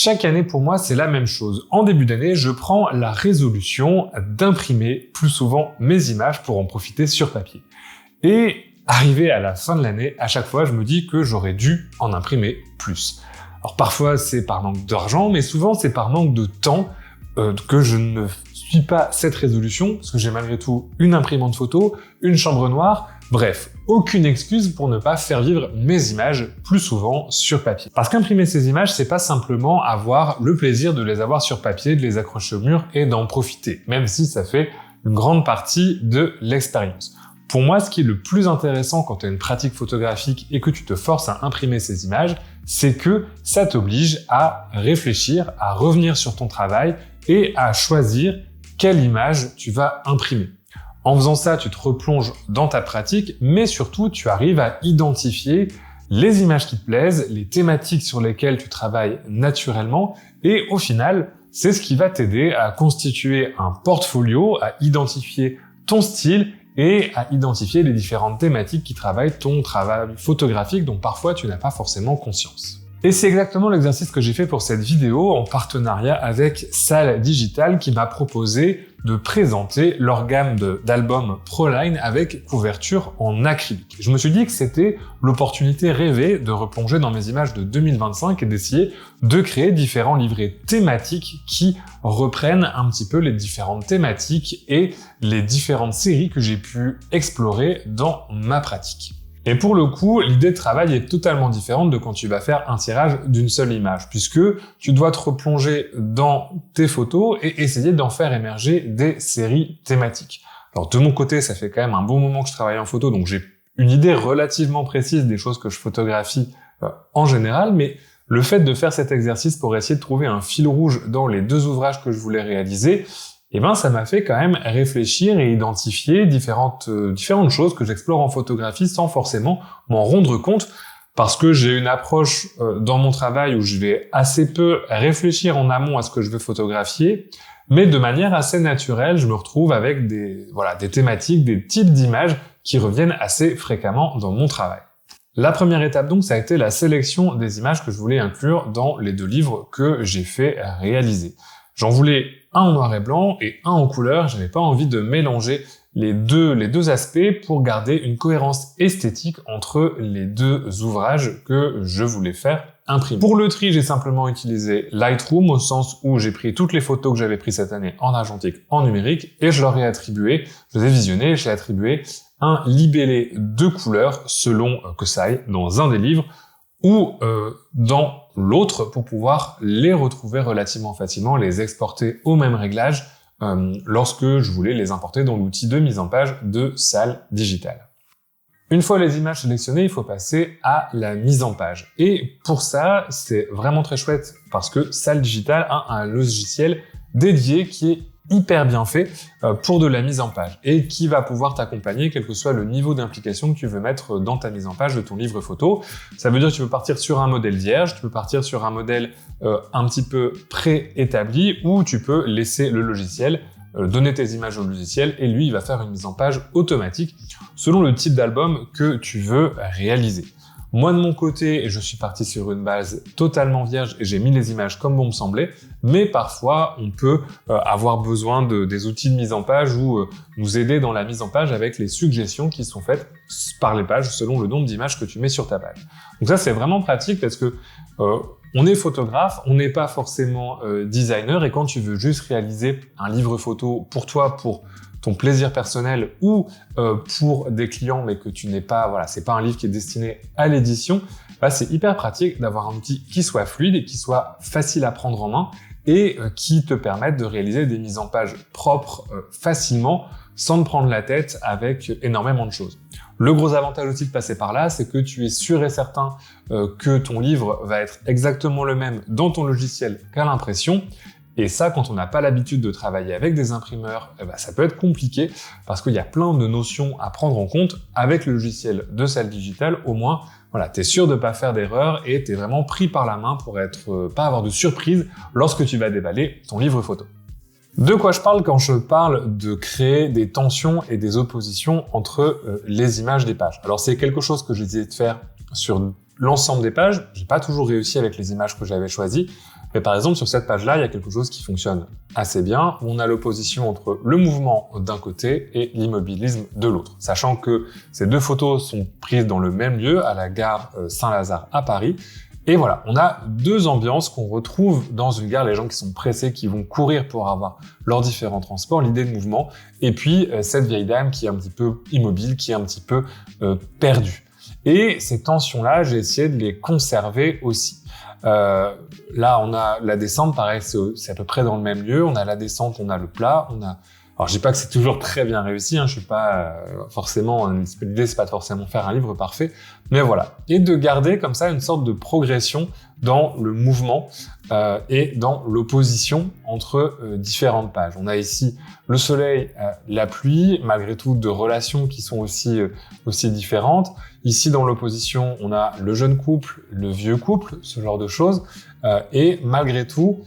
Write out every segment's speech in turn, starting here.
Chaque année pour moi c'est la même chose. En début d'année, je prends la résolution d'imprimer plus souvent mes images pour en profiter sur papier. Et arrivé à la fin de l'année, à chaque fois je me dis que j'aurais dû en imprimer plus. Alors parfois c'est par manque d'argent, mais souvent c'est par manque de temps que je ne suis pas cette résolution, parce que j'ai malgré tout une imprimante photo, une chambre noire, bref, aucune excuse pour ne pas faire vivre mes images plus souvent sur papier. Parce qu'imprimer ces images, c'est pas simplement avoir le plaisir de les avoir sur papier, de les accrocher au mur et d'en profiter, même si ça fait une grande partie de l'expérience. Pour moi, ce qui est le plus intéressant quand tu as une pratique photographique et que tu te forces à imprimer ces images, c'est que ça t'oblige à réfléchir, à revenir sur ton travail et à choisir quelle image tu vas imprimer. En faisant ça, tu te replonges dans ta pratique, mais surtout, tu arrives à identifier les images qui te plaisent, les thématiques sur lesquelles tu travailles naturellement, et au final, c'est ce qui va t'aider à constituer un portfolio, à identifier ton style et à identifier les différentes thématiques qui travaillent ton travail photographique dont parfois tu n'as pas forcément conscience. Et c'est exactement l'exercice que j'ai fait pour cette vidéo en partenariat avec Salle Digital qui m'a proposé de présenter leur gamme d'albums Proline avec couverture en acrylique. Je me suis dit que c'était l'opportunité rêvée de replonger dans mes images de 2025 et d'essayer de créer différents livrets thématiques qui reprennent un petit peu les différentes thématiques et les différentes séries que j'ai pu explorer dans ma pratique. Et pour le coup, l'idée de travail est totalement différente de quand tu vas faire un tirage d'une seule image, puisque tu dois te replonger dans tes photos et essayer d'en faire émerger des séries thématiques. Alors de mon côté, ça fait quand même un bon moment que je travaille en photo, donc j'ai une idée relativement précise des choses que je photographie en général, mais le fait de faire cet exercice pour essayer de trouver un fil rouge dans les deux ouvrages que je voulais réaliser, eh ben, ça m'a fait quand même réfléchir et identifier différentes choses que j'explore en photographie sans forcément m'en rendre compte parce que j'ai une approche dans mon travail où je vais assez peu réfléchir en amont à ce que je veux photographier, mais de manière assez naturelle, je me retrouve avec des thématiques, des types d'images qui reviennent assez fréquemment dans mon travail. La première étape donc, ça a été la sélection des images que je voulais inclure dans les deux livres que j'ai fait réaliser. J'en voulais un en noir et blanc et un en couleur. J'avais pas envie de mélanger les deux aspects pour garder une cohérence esthétique entre les deux ouvrages que je voulais faire imprimer. Pour le tri, j'ai simplement utilisé Lightroom au sens où j'ai pris toutes les photos que j'avais prises cette année en argentique, en numérique et je leur ai attribué, je les ai visionnées et j'ai attribué un libellé de couleurs selon que ça aille dans un des livres ou dans l'autre pour pouvoir les retrouver relativement facilement, les exporter au même réglage lorsque je voulais les importer dans l'outil de mise en page de Salle Digital. Une fois les images sélectionnées, il faut passer à la mise en page. Et pour ça, c'est vraiment très chouette parce que Salle Digital a un logiciel dédié qui est hyper bien fait pour de la mise en page et qui va pouvoir t'accompagner quel que soit le niveau d'implication que tu veux mettre dans ta mise en page de ton livre photo. Ça veut dire que tu peux partir sur un modèle vierge, tu peux partir sur un modèle un petit peu préétabli ou tu peux laisser le logiciel donner tes images au logiciel et lui il va faire une mise en page automatique selon le type d'album que tu veux réaliser. Moi de mon côté, je suis parti sur une base totalement vierge et j'ai mis les images comme bon me semblait, mais parfois on peut avoir besoin des outils de mise en page ou nous aider dans la mise en page avec les suggestions qui sont faites par les pages selon le nombre d'images que tu mets sur ta page. Donc ça c'est vraiment pratique parce que on est photographe, on n'est pas forcément designer et quand tu veux juste réaliser un livre photo pour toi, pour ton plaisir personnel ou pour des clients mais que tu n'es pas, c'est pas un livre qui est destiné à l'édition, c'est hyper pratique d'avoir un outil qui soit fluide et qui soit facile à prendre en main et qui te permette de réaliser des mises en page propres facilement sans te prendre la tête avec énormément de choses. Le gros avantage aussi de passer par là, c'est que tu es sûr et certain que ton livre va être exactement le même dans ton logiciel qu'à l'impression. Et ça, quand on n'a pas l'habitude de travailler avec des imprimeurs, ça peut être compliqué parce qu'il y a plein de notions à prendre en compte. Avec le logiciel de Salle Digital, au moins, t'es sûr de pas faire d'erreur et t'es vraiment pris par la main pour pas avoir de surprise lorsque tu vas déballer ton livre photo. De quoi je parle quand je parle de créer des tensions et des oppositions entre les images des pages? Alors c'est quelque chose que j'ai essayé de faire sur l'ensemble des pages. J'ai pas toujours réussi avec les images que j'avais choisies. Mais par exemple, sur cette page-là, il y a quelque chose qui fonctionne assez bien. On a l'opposition entre le mouvement d'un côté et l'immobilisme de l'autre. Sachant que ces deux photos sont prises dans le même lieu, à la gare Saint-Lazare à Paris. Et voilà, on a deux ambiances qu'on retrouve dans une gare, les gens qui sont pressés, qui vont courir pour avoir leurs différents transports, l'idée de mouvement, et puis cette vieille dame qui est un petit peu immobile, qui est un petit peu perdue. Et ces tensions-là, j'ai essayé de les conserver aussi. Là, on a la descente, pareil, c'est à peu près dans le même lieu. On a la descente, on a le plat, Alors, je dis pas que c'est toujours très bien réussi, hein, je suis pas forcément... L'idée, c'est pas de forcément faire un livre parfait, mais voilà. Et de garder comme ça une sorte de progression dans le mouvement et dans l'opposition entre différentes pages. On a ici le soleil, la pluie, malgré tout deux relations qui sont aussi différentes. Ici, dans l'opposition, on a le jeune couple, le vieux couple, ce genre de choses. Et malgré tout,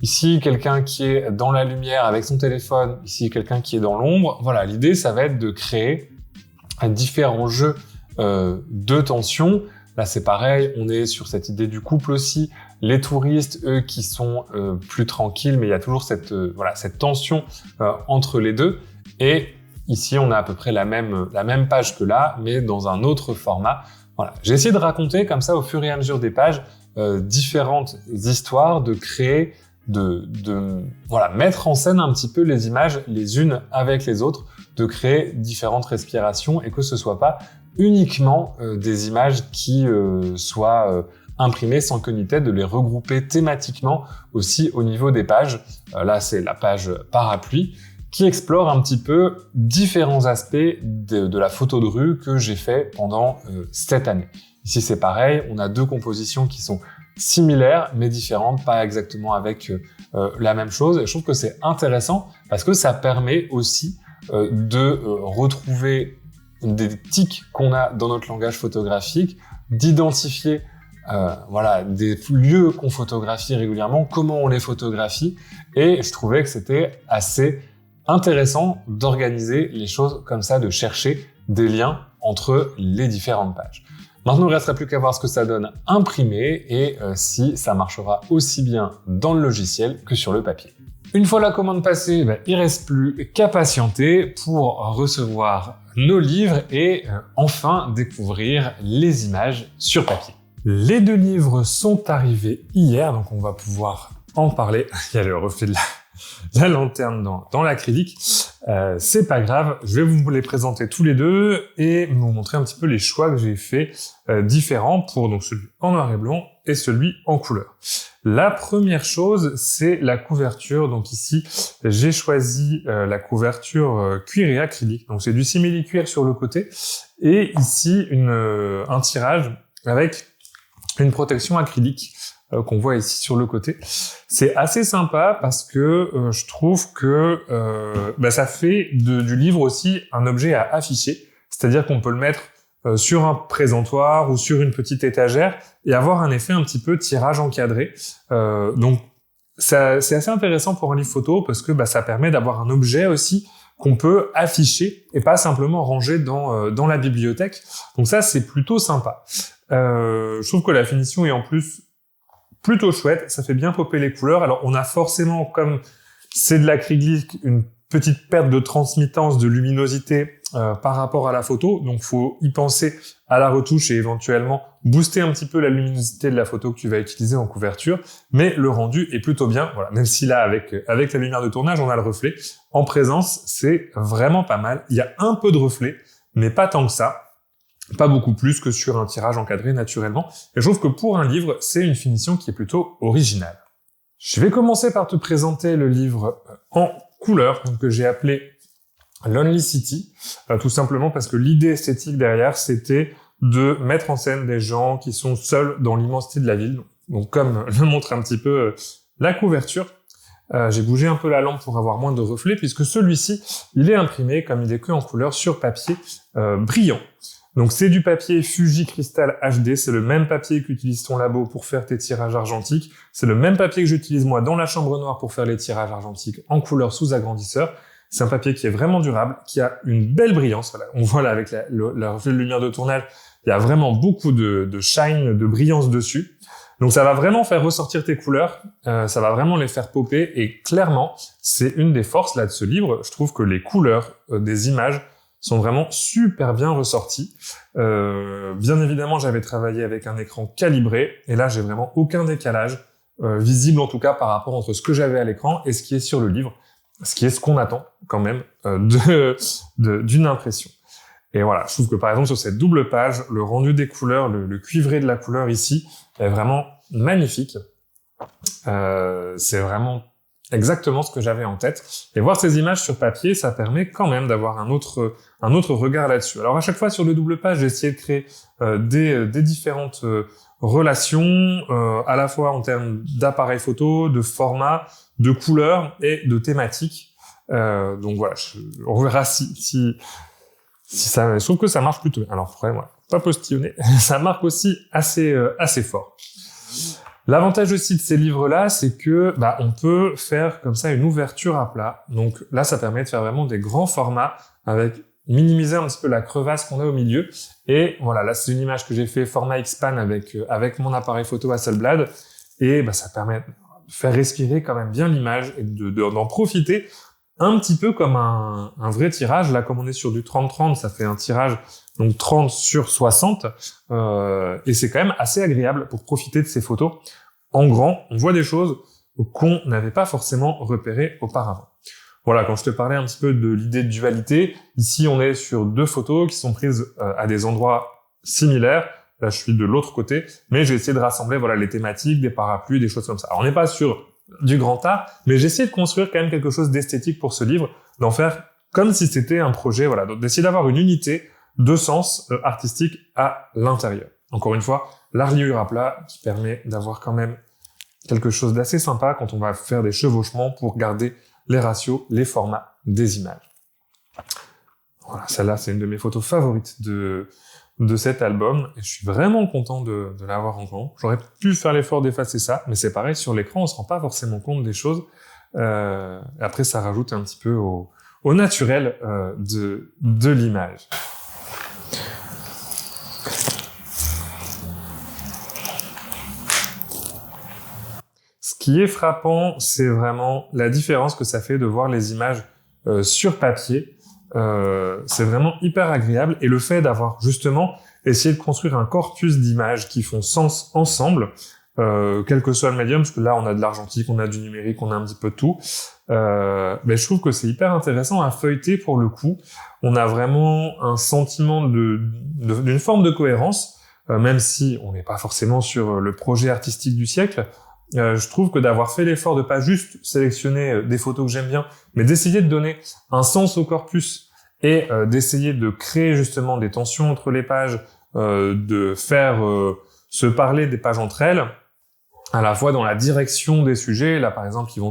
ici, quelqu'un qui est dans la lumière avec son téléphone, ici, quelqu'un qui est dans l'ombre. Voilà, l'idée, ça va être de créer différents jeux de tension. Là, c'est pareil, on est sur cette idée du couple aussi. Les touristes, eux, qui sont plus tranquilles, mais il y a toujours cette tension entre les deux. Et ici, on a à peu près la même page que là, mais dans un autre format. Voilà, j'ai essayé de raconter comme ça, au fur et à mesure des pages, différentes histoires, de créer, mettre en scène un petit peu les images les unes avec les autres, de créer différentes respirations et que ce soit pas uniquement des images qui soient imprimées sans queue ni tête, de les regrouper thématiquement aussi au niveau des pages. Là, c'est la page parapluie qui explore un petit peu différents aspects de la photo de rue que j'ai fait pendant cette année. Ici, c'est pareil, on a deux compositions qui sont similaires mais différentes, pas exactement avec la même chose. Et je trouve que c'est intéressant parce que ça permet aussi de retrouver des tics qu'on a dans notre langage photographique, d'identifier des lieux qu'on photographie régulièrement, comment on les photographie, et je trouvais que c'était assez intéressant d'organiser les choses comme ça, de chercher des liens entre les différentes pages. Maintenant, il ne restera plus qu'à voir ce que ça donne imprimé et si ça marchera aussi bien dans le logiciel que sur le papier. Une fois la commande passée, il ne reste plus qu'à patienter pour recevoir nos livres et enfin découvrir les images sur papier. Les deux livres sont arrivés hier, donc on va pouvoir en parler. Il y a le reflet de la lanterne dans l'acrylique. C'est pas grave, je vais vous les présenter tous les deux et vous montrer un petit peu les choix que j'ai fait différents pour donc celui en noir et blanc et celui en couleur. La première chose, c'est la couverture. Donc ici, j'ai choisi la couverture cuir et acrylique. Donc c'est du simili-cuir sur le côté et ici un tirage avec une protection acrylique qu'on voit ici sur le côté. C'est assez sympa parce que je trouve que ça fait du livre aussi un objet à afficher. C'est-à-dire qu'on peut le mettre sur un présentoir ou sur une petite étagère et avoir un effet un petit peu tirage encadré. Donc c'est assez intéressant pour un livre photo parce que ça permet d'avoir un objet aussi qu'on peut afficher et pas simplement ranger dans la bibliothèque. Donc ça, c'est plutôt sympa. Je trouve que la finition est en plus plutôt chouette, ça fait bien popper les couleurs. Alors on a forcément, comme c'est de l'acrylique, une petite perte de transmittance, de luminosité par rapport à la photo, donc faut y penser à la retouche et éventuellement booster un petit peu la luminosité de la photo que tu vas utiliser en couverture, mais le rendu est plutôt bien, voilà. Même si là, avec la lumière de tournage, on a le reflet, en présence, c'est vraiment pas mal. Il y a un peu de reflet, mais pas tant que ça. Pas beaucoup plus que sur un tirage encadré naturellement. Et je trouve que pour un livre, c'est une finition qui est plutôt originale. Je vais commencer par te présenter le livre en couleur, que j'ai appelé Lonely City, tout simplement parce que l'idée esthétique derrière, c'était de mettre en scène des gens qui sont seuls dans l'immensité de la ville. Donc comme le montre un petit peu la couverture, j'ai bougé un peu la lampe pour avoir moins de reflets, puisque celui-ci, il est imprimé, comme il est que en couleur, sur papier brillant. Donc c'est du papier Fuji Crystal HD, c'est le même papier qu'utilise ton labo pour faire tes tirages argentiques, c'est le même papier que j'utilise moi dans la chambre noire pour faire les tirages argentiques en couleur sous agrandisseur. C'est un papier qui est vraiment durable, qui a une belle brillance. Voilà. On voit là avec la reflet de lumière de tournage, il y a vraiment beaucoup de shine, de brillance dessus. Donc ça va vraiment faire ressortir tes couleurs, ça va vraiment les faire popper, et clairement, c'est une des forces là de ce livre. Je trouve que les couleurs des images sont vraiment super bien ressorties. Bien évidemment, j'avais travaillé avec un écran calibré, et là, j'ai vraiment aucun décalage visible, en tout cas, par rapport entre ce que j'avais à l'écran et ce qui est sur le livre, ce qu'on attend quand même d'une impression. Et voilà, je trouve que par exemple sur cette double page, le rendu des couleurs, le cuivré de la couleur ici, est vraiment magnifique. C'est vraiment exactement ce que j'avais en tête. Et voir ces images sur papier, ça permet quand même d'avoir un autre regard là-dessus. Alors à chaque fois sur le double page, j'ai essayé de créer des différentes relations, à la fois en termes d'appareil photo, de format, de couleurs et de thématiques. Donc voilà, on verra si ça, je trouve que ça marche plutôt bien. Alors après, moi, pas postillonné, ça marque aussi assez fort. L'avantage aussi de ces livres-là, c'est que on peut faire comme ça une ouverture à plat. Donc là, ça permet de faire vraiment des grands formats avec minimiser un petit peu la crevasse qu'on a au milieu. Et voilà, là c'est une image que j'ai fait format X-Pan avec mon appareil photo Hasselblad, et ça permet de faire respirer quand même bien l'image et d'en profiter un petit peu comme un vrai tirage. Là, comme on est sur du 30-30, ça fait un tirage donc 30 sur 60, et c'est quand même assez agréable pour profiter de ces photos. En grand, on voit des choses qu'on n'avait pas forcément repérées auparavant. Voilà, quand je te parlais un petit peu de l'idée de dualité, ici on est sur deux photos qui sont prises à des endroits similaires. Là, je suis de l'autre côté, mais j'ai essayé de rassembler les thématiques, des parapluies, des choses comme ça. Alors, on n'est pas sur du grand art, mais j'ai essayé de construire quand même quelque chose d'esthétique pour ce livre, d'en faire comme si c'était un projet, donc d'essayer d'avoir une unité de sens artistique à l'intérieur. Encore une fois, la reliure à plat qui permet d'avoir quand même quelque chose d'assez sympa quand on va faire des chevauchements pour garder les ratios, les formats des images. Voilà, celle-là, c'est une de mes photos favorites de cet album, et je suis vraiment content de l'avoir en grand. J'aurais pu faire l'effort d'effacer ça, mais c'est pareil, sur l'écran, on se rend pas forcément compte des choses. Après, ça rajoute un petit peu au naturel de l'image. Ce qui est frappant, c'est vraiment la différence que ça fait de voir les images sur papier. C'est vraiment hyper agréable, et le fait d'avoir justement essayé de construire un corpus d'images qui font sens ensemble, quel que soit le médium, parce que là on a de l'argentique, on a du numérique, on a un petit peu de tout, mais je trouve que c'est hyper intéressant à feuilleter pour le coup. On a vraiment un sentiment d'une forme de cohérence, même si on n'est pas forcément sur le projet artistique du siècle. Je trouve que d'avoir fait l'effort de pas juste sélectionner des photos que j'aime bien, mais d'essayer de donner un sens au corpus et d'essayer de créer justement des tensions entre les pages, de faire se parler des pages entre elles, à la fois dans la direction des sujets. Là, par exemple, il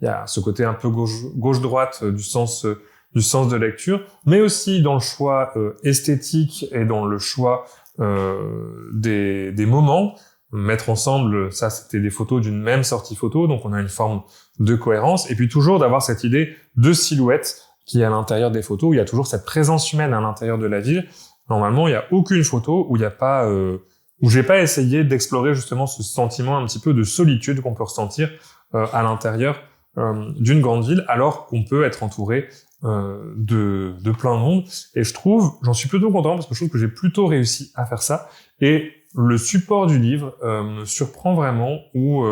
y a ce côté un peu gauche-droite du sens de lecture, mais aussi dans le choix esthétique et dans le choix des moments. Mettre ensemble, ça c'était des photos d'une même sortie photo, donc on a une forme de cohérence, et puis toujours d'avoir cette idée de silhouette qui est à l'intérieur des photos, où il y a toujours cette présence humaine à l'intérieur de la ville. Normalement, il n'y a aucune photo où il n'y a pas, où j'ai pas essayé d'explorer justement ce sentiment un petit peu de solitude qu'on peut ressentir à l'intérieur d'une grande ville, alors qu'on peut être entouré de plein de monde. Et j'en suis plutôt content, parce que je trouve que j'ai plutôt réussi à faire ça. Et le support du livre me surprend vraiment, où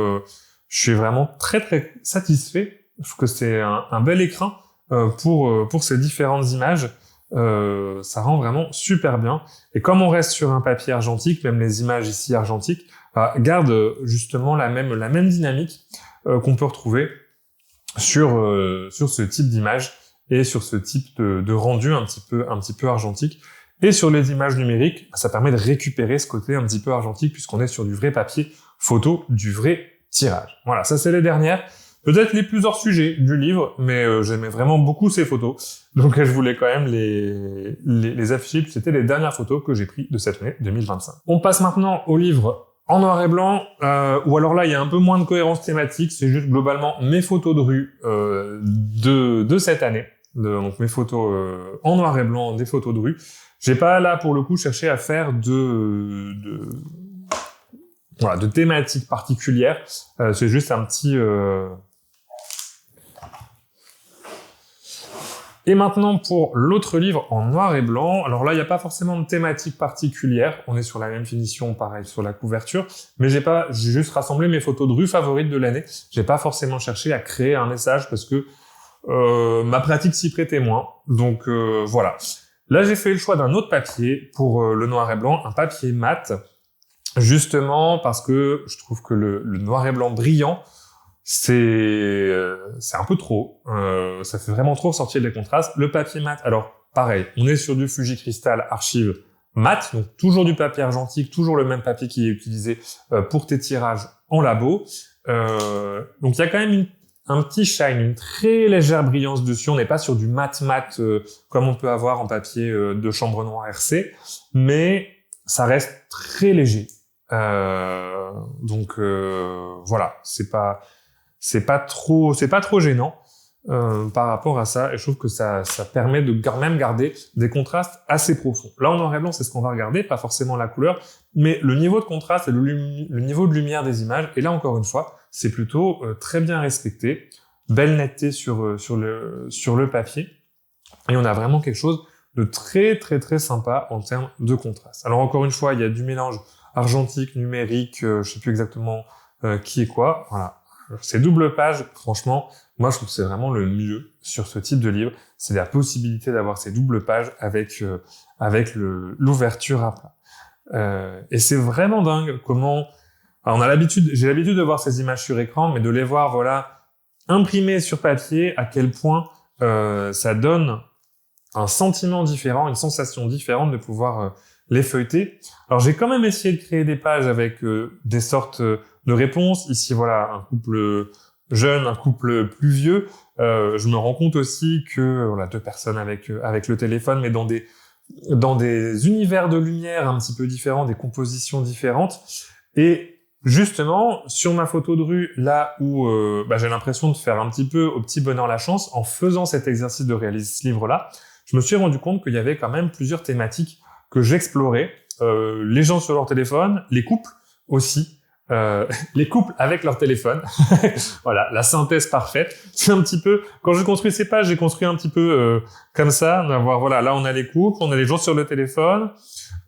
je suis vraiment très très satisfait. Je trouve que c'est un bel écrin pour ces différentes images. Ça rend vraiment super bien. Et comme on reste sur un papier argentique, même les images ici argentiques gardent justement la même dynamique qu'on peut retrouver sur ce type d'image et sur ce type de rendu un petit peu argentique. Et sur les images numériques, ça permet de récupérer ce côté un petit peu argentique, puisqu'on est sur du vrai papier photo, du vrai tirage. Voilà, ça c'est les dernières. Peut-être les plus hors sujet du livre, mais j'aimais vraiment beaucoup ces photos. Donc je voulais quand même les afficher, puis c'était les dernières photos que j'ai prises de cette année 2025. On passe maintenant au livre en noir et blanc, où alors là il y a un peu moins de cohérence thématique, c'est juste globalement mes photos de rue de cette année. Donc mes photos en noir et blanc, des photos de rue. J'ai pas là pour le coup cherché à faire voilà, de thématique particulière. C'est juste un petit... Et maintenant, pour l'autre livre en noir et blanc, alors là, il n'y a pas forcément de thématique particulière. On est sur la même finition, pareil, sur la couverture. Mais j'ai juste rassemblé mes photos de rue favorites de l'année. J'ai pas forcément cherché à créer un message parce que ma pratique s'y prêtait moins. Donc voilà. Là, j'ai fait le choix d'un autre papier pour le noir et blanc, un papier mat, justement parce que je trouve que le noir et blanc brillant, c'est un peu trop. Ça fait vraiment trop ressortir les contrastes. Le papier mat, alors pareil, on est sur du Fuji Crystal Archive mat, donc toujours du papier argentique, toujours le même papier qui est utilisé pour tes tirages en labo. Donc il y a quand même un petit shine, une très légère brillance dessus. On n'est pas sur du mat comme on peut avoir en papier de chambre noire RC, mais ça reste très léger. Donc voilà, c'est pas trop gênant par rapport à ça, et je trouve que ça permet de quand même garder des contrastes assez profonds. Là en noir et blanc, c'est ce qu'on va regarder, pas forcément la couleur, mais le niveau de contraste et le niveau de lumière des images. Et là encore une fois, c'est plutôt très bien respecté, belle netteté sur le papier, et on a vraiment quelque chose de très très très sympa en termes de contraste. Alors encore une fois, il y a du mélange argentique, numérique, je sais plus exactement qui est quoi, voilà. Ces doubles pages, franchement, moi je trouve que c'est vraiment le mieux sur ce type de livre, c'est la possibilité d'avoir ces doubles pages avec l'ouverture à plat. Et c'est vraiment dingue comment... Alors j'ai l'habitude de voir ces images sur écran, mais de les voir, voilà, imprimées sur papier, à quel point ça donne un sentiment différent, une sensation différente de pouvoir les feuilleter. Alors j'ai quand même essayé de créer des pages avec des sortes de réponses. Ici, voilà, un couple jeune, un couple plus vieux. Je me rends compte aussi que voilà, deux personnes avec le téléphone, mais dans des univers de lumière un petit peu différents, des compositions différentes. Et justement, sur ma photo de rue, là où j'ai l'impression de faire un petit peu au petit bonheur la chance, en faisant cet exercice de réaliser ce livre-là, je me suis rendu compte qu'il y avait quand même plusieurs thématiques que j'explorais. Les gens sur leur téléphone, les couples aussi. Les couples avec leur téléphone. Voilà, la synthèse parfaite. C'est un petit peu, quand je construis ces pages, j'ai construit un petit peu comme ça, d'avoir, voilà, là on a les couples, on a les gens sur le téléphone,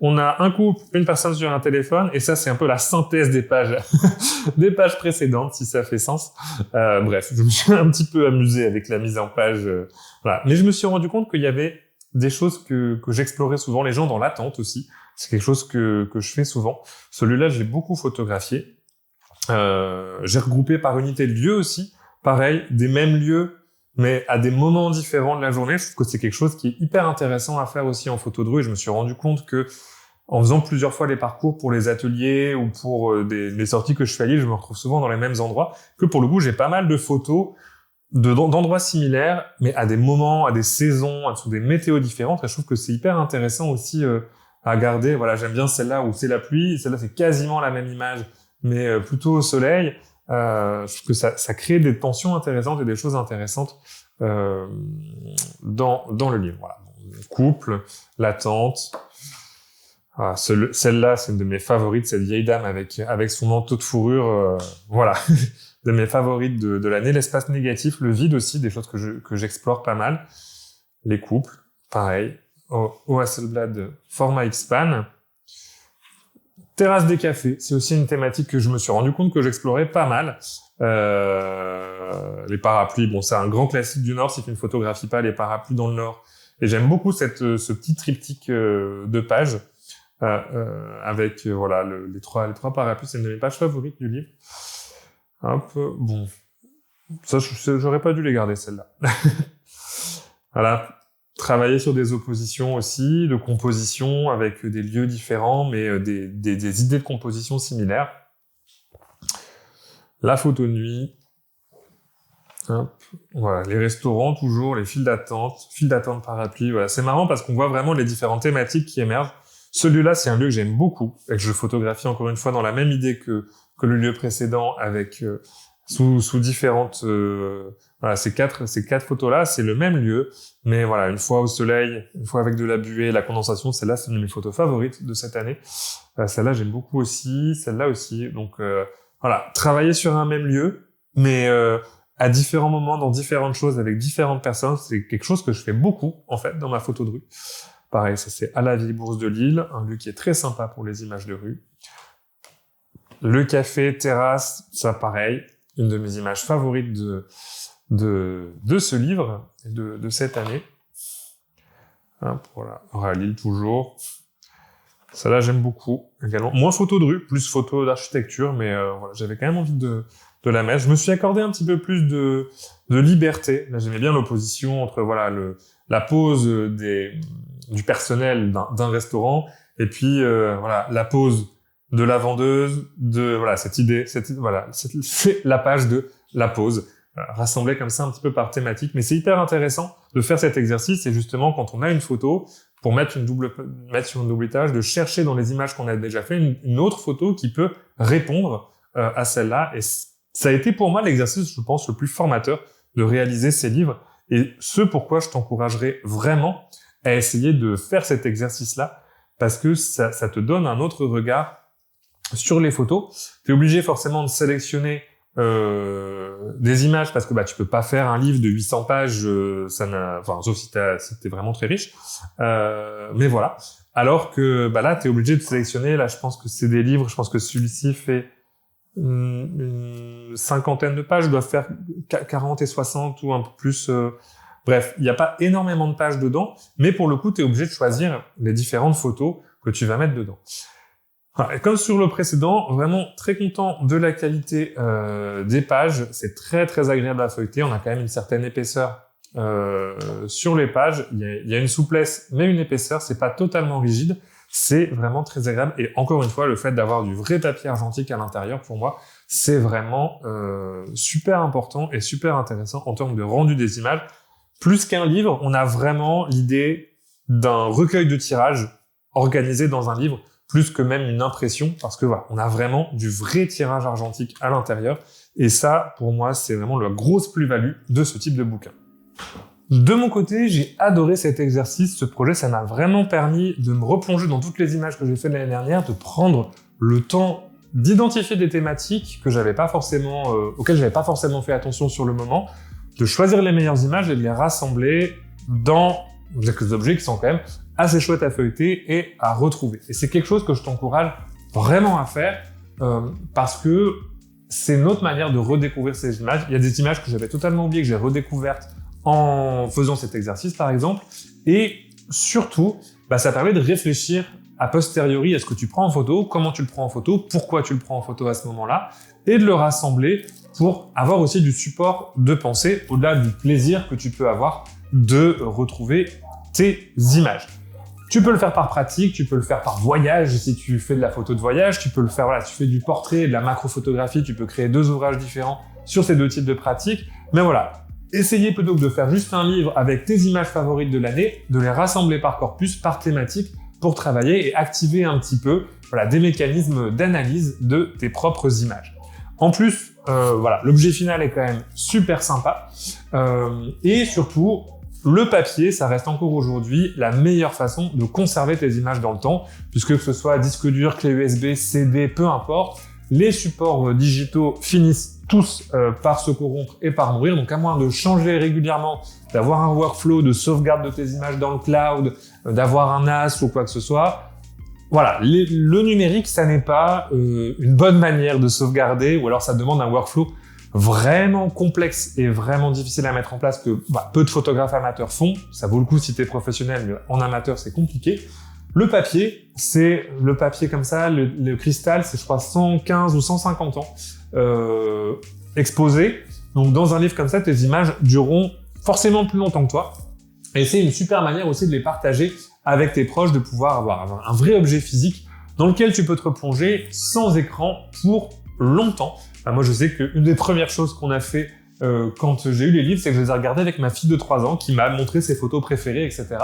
on a un couple, une personne sur un téléphone, et ça c'est un peu la synthèse des pages des pages précédentes, si ça fait sens. Bref, je me suis un petit peu amusé avec la mise en page, voilà. Mais je me suis rendu compte qu'il y avait des choses que j'explorais souvent, les gens dans l'attente aussi. C'est quelque chose que je fais souvent. Celui-là, je l'ai beaucoup photographié. J'ai regroupé par unité de lieu aussi. Pareil, des mêmes lieux, mais à des moments différents de la journée. Je trouve que c'est quelque chose qui est hyper intéressant à faire aussi en photo de rue. Et je me suis rendu compte que, en faisant plusieurs fois les parcours pour les ateliers ou pour les sorties que je fais à Lille, je me retrouve souvent dans les mêmes endroits. Que pour le coup, j'ai pas mal de photos d'endroits similaires, mais à des moments, à des saisons, sous des météos différentes. Et je trouve que c'est hyper intéressant aussi à garder. Voilà, j'aime bien celle-là où c'est la pluie. Celle-là, c'est quasiment la même image, mais plutôt au soleil. Je trouve que ça crée des tensions intéressantes et des choses intéressantes dans le livre. Voilà, le couple, l'attente. Voilà, celle-là, c'est une de mes favorites, cette vieille dame avec son manteau de fourrure. Voilà, de mes favorites de l'année. L'espace négatif, le vide aussi, des choses que j'explore pas mal. Les couples, pareil. Au Hasselblad format X-Pan. Terrasse des cafés, c'est aussi une thématique que je me suis rendu compte que j'explorais pas mal. Les parapluies, bon, c'est un grand classique du Nord si tu ne photographies pas les parapluies dans le Nord. Et j'aime beaucoup ce petit triptyque de pages avec voilà les trois parapluies. C'est une de mes pages favorites du livre. Hop, bon, ça j'aurais pas dû les garder celles-là. Voilà. Travailler sur des oppositions aussi, de composition avec des lieux différents, mais des idées de composition similaires. La photo de nuit. Hop. Voilà, les restaurants toujours, les files d'attente parapluie. Voilà, c'est marrant parce qu'on voit vraiment les différentes thématiques qui émergent. Celui-là, c'est un lieu que j'aime beaucoup et que je photographie encore une fois dans la même idée que le lieu précédent, avec sous différentes Voilà, ces quatre photos-là, c'est le même lieu, mais voilà, une fois au soleil, une fois avec de la buée, la condensation, celle-là, c'est une de mes photos favorites de cette année. Celle-là, j'aime beaucoup aussi, celle-là aussi. Donc voilà, travailler sur un même lieu, mais à différents moments, dans différentes choses, avec différentes personnes, c'est quelque chose que je fais beaucoup, en fait, dans ma photo de rue. Pareil, ça c'est à la Vieille Bourse de Lille, un lieu qui est très sympa pour les images de rue. Le café, terrasse, ça pareil, une de mes images favorites de ce livre, et de cette année. Voilà, à Lille toujours. Ça là j'aime beaucoup également. Moins photo de rue, plus photo d'architecture, mais voilà, j'avais quand même envie de la mettre. Je me suis accordé un petit peu plus de liberté. Là, j'aimais bien l'opposition entre voilà la pose du personnel d'un restaurant et puis voilà la pose de la vendeuse, voilà cette idée voilà c'est la page de la pose. Rassemblé comme ça un petit peu par thématique, mais c'est hyper intéressant de faire cet exercice, et justement quand on a une photo, pour mettre sur une double étage, de chercher dans les images qu'on a déjà fait une autre photo qui peut répondre à celle-là, et ça a été pour moi l'exercice, je pense, le plus formateur de réaliser ces livres, et ce pourquoi je t'encouragerais vraiment à essayer de faire cet exercice-là, parce que ça te donne un autre regard sur les photos. T'es obligé forcément de sélectionner des images, parce que tu peux pas faire un livre de 800 pages, sauf si t'es vraiment très riche, mais voilà. Alors que là t'es obligé de sélectionner, là je pense que c'est des livres, je pense que celui-ci fait une cinquantaine de pages, doit faire 40 et 60 ou un peu plus, bref, il n'y a pas énormément de pages dedans, mais pour le coup t'es obligé de choisir les différentes photos que tu vas mettre dedans. Et comme sur le précédent, vraiment très content de la qualité des pages. C'est très très agréable à feuilleter. On a quand même une certaine épaisseur sur les pages. Il y a une souplesse, mais une épaisseur. C'est pas totalement rigide. C'est vraiment très agréable. Et encore une fois, le fait d'avoir du vrai papier argentique à l'intérieur, pour moi, c'est vraiment super important et super intéressant en termes de rendu des images. Plus qu'un livre, on a vraiment l'idée d'un recueil de tirages organisé dans un livre, plus que même une impression, parce que voilà, on a vraiment du vrai tirage argentique à l'intérieur, et ça, pour moi, c'est vraiment la grosse plus-value de ce type de bouquin. De mon côté, j'ai adoré cet exercice, ce projet, ça m'a vraiment permis de me replonger dans toutes les images que j'ai faites l'année dernière, de prendre le temps d'identifier des thématiques que j'avais pas forcément, auxquelles j'avais pas forcément fait attention sur le moment, de choisir les meilleures images et de les rassembler dans quelques objets qui sont quand même assez chouette à feuilleter et à retrouver. Et c'est quelque chose que je t'encourage vraiment à faire parce que c'est une autre manière de redécouvrir ces images. Il y a des images que j'avais totalement oubliées, que j'ai redécouvertes en faisant cet exercice par exemple, et surtout ça permet de réfléchir a posteriori à ce que tu prends en photo, comment tu le prends en photo, pourquoi tu le prends en photo à ce moment-là, et de le rassembler pour avoir aussi du support de pensée au-delà du plaisir que tu peux avoir de retrouver tes images. Tu peux le faire par pratique, tu peux le faire par voyage si tu fais de la photo de voyage, tu peux le faire, voilà, tu fais du portrait, de la macrophotographie, tu peux créer 2 ouvrages différents sur ces 2 types de pratiques. Mais voilà, essayez plutôt que de faire juste un livre avec tes images favorites de l'année, de les rassembler par corpus, par thématique, pour travailler et activer un petit peu des mécanismes d'analyse de tes propres images. En plus, l'objet final est quand même super sympa et surtout, le papier, ça reste encore aujourd'hui la meilleure façon de conserver tes images dans le temps, puisque que ce soit disque dur, clé USB, CD, peu importe, les supports digitaux finissent tous par se corrompre et par mourir, donc à moins de changer régulièrement, d'avoir un workflow de sauvegarde de tes images dans le cloud, d'avoir un NAS ou quoi que ce soit, voilà, le numérique, ça n'est pas une bonne manière de sauvegarder, ou alors ça demande un workflow vraiment complexe et vraiment difficile à mettre en place que peu de photographes amateurs font. Ça vaut le coup si t'es professionnel, mais en amateur, c'est compliqué. Le papier, c'est le papier comme ça, le cristal, c'est je crois 115 ou 150 ans exposé. Donc dans un livre comme ça, tes images dureront forcément plus longtemps que toi. Et c'est une super manière aussi de les partager avec tes proches, de pouvoir avoir un vrai objet physique dans lequel tu peux te replonger sans écran pour longtemps. Moi, je sais qu'une des premières choses qu'on a fait quand j'ai eu les livres, c'est que je les ai regardés avec ma fille de 3 ans qui m'a montré ses photos préférées, etc.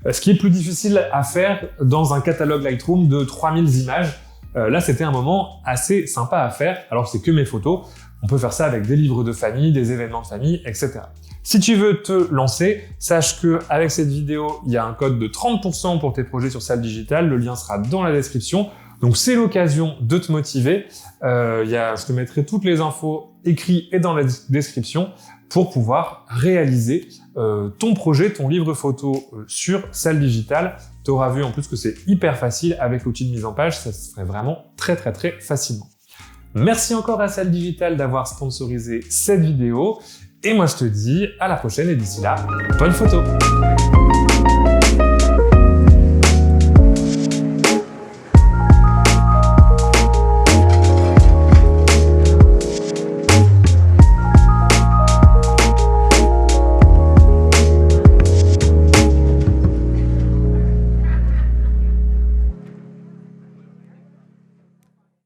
Ce qui est plus difficile à faire dans un catalogue Lightroom de 3000 images. Là, c'était un moment assez sympa à faire, alors que c'est que mes photos, On peut faire ça avec des livres de famille, des événements de famille, etc. Si tu veux te lancer, sache que avec cette vidéo, il y a un code de 30% pour tes projets sur Salle Digitale. Le lien sera dans la description. Donc c'est l'occasion de te motiver. Je te mettrai toutes les infos écrites et dans la description pour pouvoir réaliser ton projet, ton livre photo sur Salle Digitale. Tu auras vu en plus que c'est hyper facile avec l'outil de mise en page, ça se ferait vraiment très facilement. Merci encore à Salle Digitale d'avoir sponsorisé cette vidéo et moi je te dis à la prochaine et d'ici là, bonne photo!